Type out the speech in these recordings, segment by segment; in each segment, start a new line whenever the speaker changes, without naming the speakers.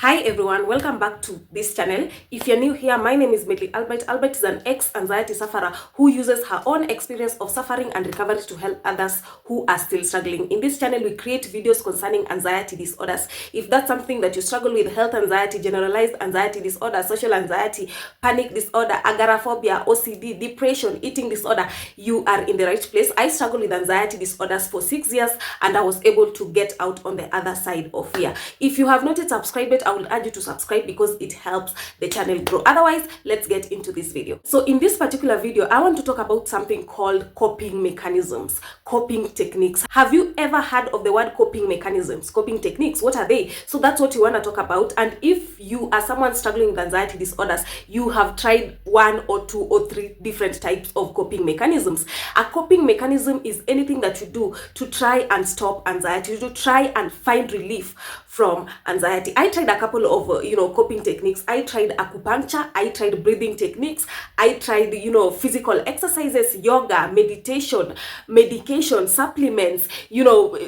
Hi everyone, welcome back to this channel. If you're new here, my name is Medley Albert. Albert is an ex-anxiety sufferer who uses her own experience of suffering and recovery to help others who are still struggling. In this channel, we create videos concerning anxiety disorders. If that's something that you struggle with, health anxiety, generalized anxiety disorder, social anxiety, panic disorder, agoraphobia, OCD, depression, eating disorder, you are in the right place. I struggled with anxiety disorders for 6 years and I was able to get out on the other side of here. If you have not yet subscribed, I will urge you to subscribe because it helps the channel grow. Otherwise, let's get into this video. So in this particular video, I want to talk about something called coping mechanisms, coping techniques. Have you ever heard of the word coping mechanisms, coping techniques? What are they? So that's what you want to talk about. And if you are someone struggling with anxiety disorders, you have tried 1 or 2 or 3 different types of coping mechanisms. A coping mechanism is anything that you do to try and stop anxiety, to try and find relief from anxiety. I tried a couple of coping techniques. I tried acupuncture, I tried breathing techniques, I tried physical exercises, yoga, meditation, medication, supplements,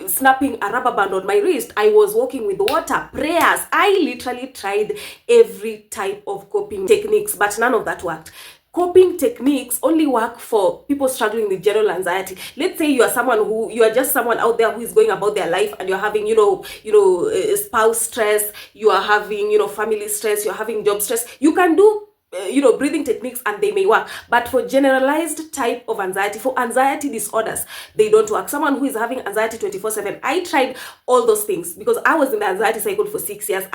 snapping a rubber band on my wrist. I was walking with water, prayers. I literally tried every type of coping techniques, but none of that worked. Coping techniques only work for people struggling with general anxiety. Let's say you are just someone out there who is going about their life and you're having spouse stress, you are having family stress, you're having job stress. You can do breathing techniques and they may work, but for generalized type of anxiety, for anxiety disorders, they don't work. Someone who is having anxiety 24/7, I tried all those things because I was in the anxiety cycle for 6 years.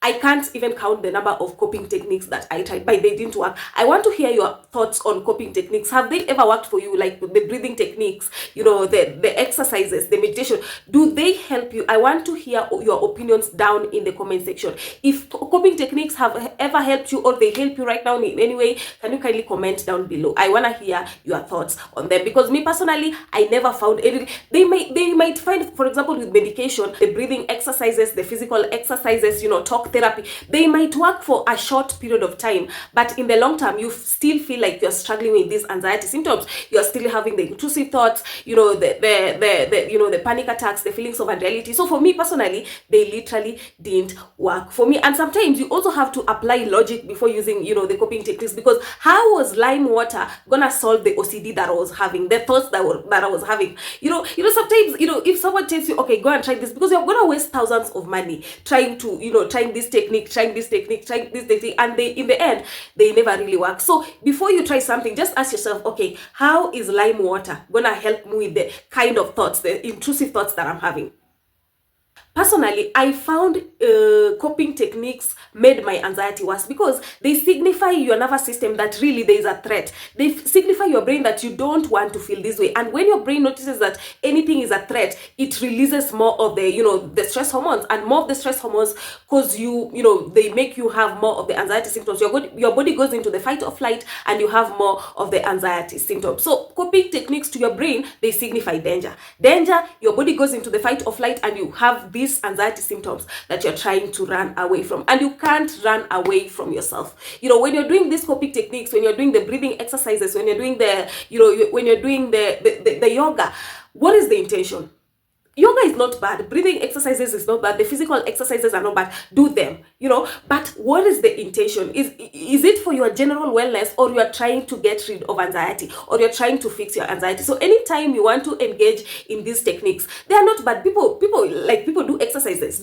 I can't even count the number of coping techniques that I tried, but they didn't work. I want to hear your thoughts on coping techniques. Have they ever worked for you? Like the breathing techniques, the exercises, the meditation, do they help you? I want to hear your opinions down in the comment section. If coping techniques have ever helped you or they help you right now in any way, can you kindly comment down below? I want to hear your thoughts on them because me personally, I never found any. They might find, for example, with medication, the breathing exercises, the physical exercises, talk therapy, they might work for a short period of time, but in the long term you still feel like you're struggling with these anxiety symptoms. You're still having the intrusive thoughts, the panic attacks, the feelings of unreality. So for me personally, they literally didn't work for me. And sometimes you also have to apply logic before using the coping techniques, because how was lime water gonna solve the OCD that I was having, the thoughts that I was having? Sometimes if someone tells you, okay, go and try this, because you're gonna waste thousands of money trying this technique, and in the end they never really work. So before you try something, just ask yourself, okay, how is lime water gonna help me with the kind of thoughts, the intrusive thoughts that I'm having? Personally, I found coping techniques made my anxiety worse because they signify your nervous system that really there is a threat. They signify your brain that you don't want to feel this way. And when your brain notices that anything is a threat, it releases more of the stress hormones, and more of the stress hormones cause they make you have more of the anxiety symptoms. Your body goes into the fight or flight and you have more of the anxiety symptoms. So coping techniques to your brain, they signify danger. Your body goes into the fight or flight and you have these anxiety symptoms that you're trying to run away from, and you can't run away from yourself. When you're doing these coping techniques, when you're doing the breathing exercises, when you're doing when you're doing the yoga, what is the intention? Yoga is not bad, breathing exercises is not bad, the physical exercises are not bad, do them, but what is the intention? Is it for your general wellness, or you are trying to get rid of anxiety, or you're trying to fix your anxiety? So anytime you want to engage in these techniques, they are not bad. People do exercises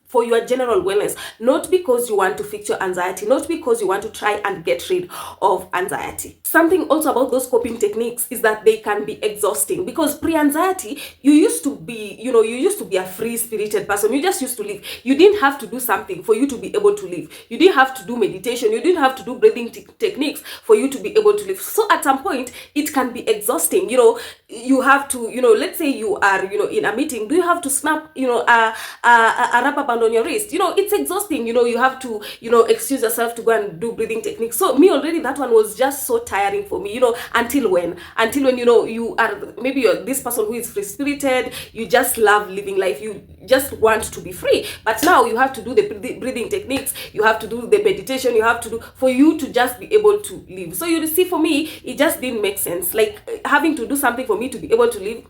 for your general wellness, not because you want to fix your anxiety, not because you want to try and get rid of anxiety. Something also about those coping techniques is that they can be exhausting, because pre-anxiety, you used to be a free-spirited person. You just used to live. You didn't have to do something for you to be able to live. You didn't have to do meditation. You didn't have to do breathing techniques for you to be able to live. So at some point, it can be exhausting. You have to, let's say you are, in a meeting. Do you have to snap, a rubber band on your wrist? It's exhausting. You have to, excuse yourself to go and do breathing techniques. So me already, that one was just so tiring for me. Until when you are, maybe you're this person who is free-spirited. You just love living life. You just want to be free. But now you have to do the breathing techniques. You have to do the meditation. You have to do for you to just be able to live. So you see, for me, it just didn't make sense. Like having to do something for me to be able to live,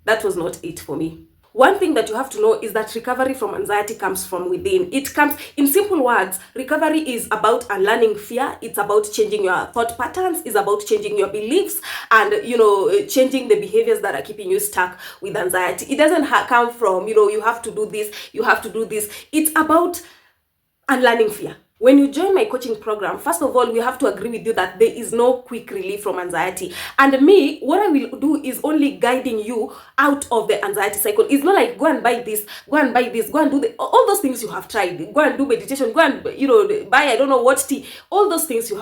that was not it for me. one thing that you have to know is that recovery from anxiety comes from within. It comes, in simple words, recovery is about unlearning fear. It's about changing your thought patterns. It's about changing your beliefs and, changing the behaviors that are keeping you stuck with anxiety. It doesn't come from, you have to do this, you have to do this. It's about unlearning fear. When you join my coaching program, first of all, we have to agree with you that there is no quick relief from anxiety. And me, what I will do is only guiding you out of the anxiety cycle. It's not like go and buy this, go and buy this, go and do all those things you have tried. Go and do meditation, go and buy I don't know what tea. All those things you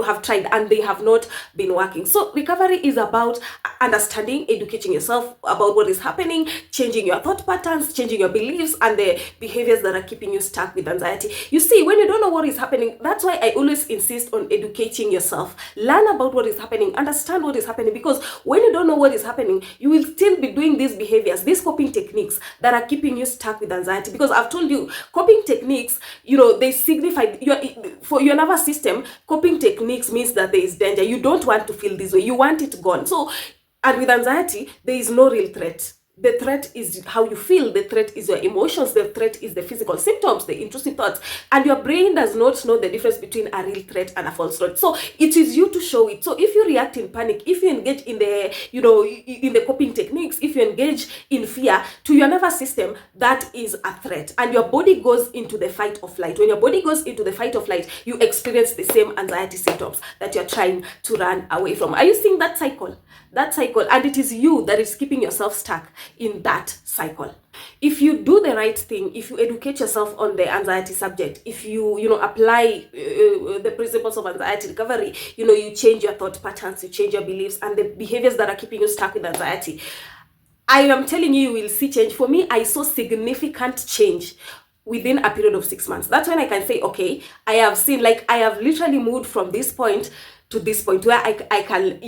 have tried and they have not been working. So recovery is about understanding, educating yourself about what is happening, changing your thought patterns, changing your beliefs and the behaviors that are keeping you stuck with anxiety. You see, when you don't know what is happening, that's why I always insist on educating yourself. Learn about what is happening, understand what is happening, because when you don't know what is happening, you will still be doing these behaviors, these coping techniques that are keeping you stuck with anxiety. Because I've told you, coping techniques, they signify for your nervous system. Coping techniques means that there is danger. You don't want to feel this way, you want it gone. So, and with anxiety, there is no real threat. The threat is how you feel. The threat is your emotions. The threat is the physical symptoms, the intrusive thoughts. And your brain does not know the difference between a real threat and a false threat. So it is you to show it. So if you react in panic, if you engage in the, in the coping techniques, if you engage in fear, to your nervous system, that is a threat. And your body goes into the fight or flight. When your body goes into the fight or flight, you experience the same anxiety symptoms that you're trying to run away from. Are you seeing that cycle? That cycle, and it is you that is keeping yourself stuck in that cycle. If you do the right thing, if you educate yourself on the anxiety subject, if you apply the principles of anxiety recovery, you change your thought patterns, you change your beliefs and the behaviors that are keeping you stuck with anxiety, I am telling you, you will see change. For me, I saw significant change within a period of 6 months. That's when I can say, okay, I have seen, I have literally moved from this point to this point where I can,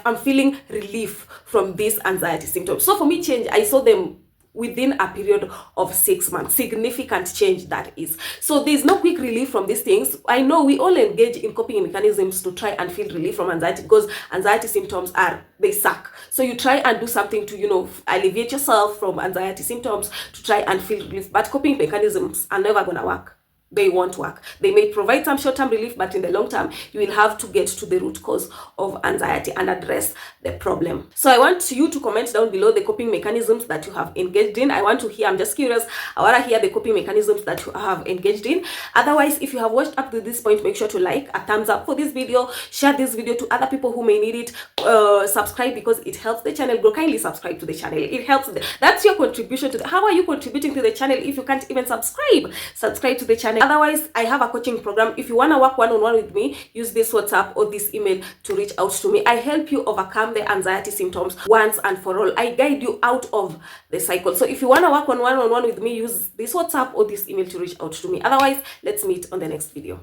I'm feeling relief from these anxiety symptoms. So for me, change, I saw them within a period of 6 months. Significant change, that is. So there's no quick relief from these things. I know we all engage in coping mechanisms to try and feel relief from anxiety, because anxiety symptoms they suck. So you try and do something to, alleviate yourself from anxiety symptoms, to try and feel relief. But coping mechanisms are never gonna work. They won't work. They may provide some short-term relief, but in the long term, you will have to get to the root cause of anxiety and address the problem. So I want you to comment down below the coping mechanisms that you have engaged in. I want to hear, I'm just curious, I want to hear the coping mechanisms that you have engaged in. Otherwise, if you have watched up to this point, make sure to like, a thumbs up for this video, share this video to other people who may need it, subscribe because it helps the channel grow. Kindly subscribe to the channel. It helps. That's your contribution to the, how are you contributing to the channel if you can't even subscribe? Subscribe to the channel. Otherwise, I have a coaching program. If you want to work one-on-one with me, use this WhatsApp or this email to reach out to me. I help you overcome the anxiety symptoms once and for all. I guide you out of the cycle. So if you want to work one-on-one with me, use this WhatsApp or this email to reach out to me. Otherwise, let's meet on the next video.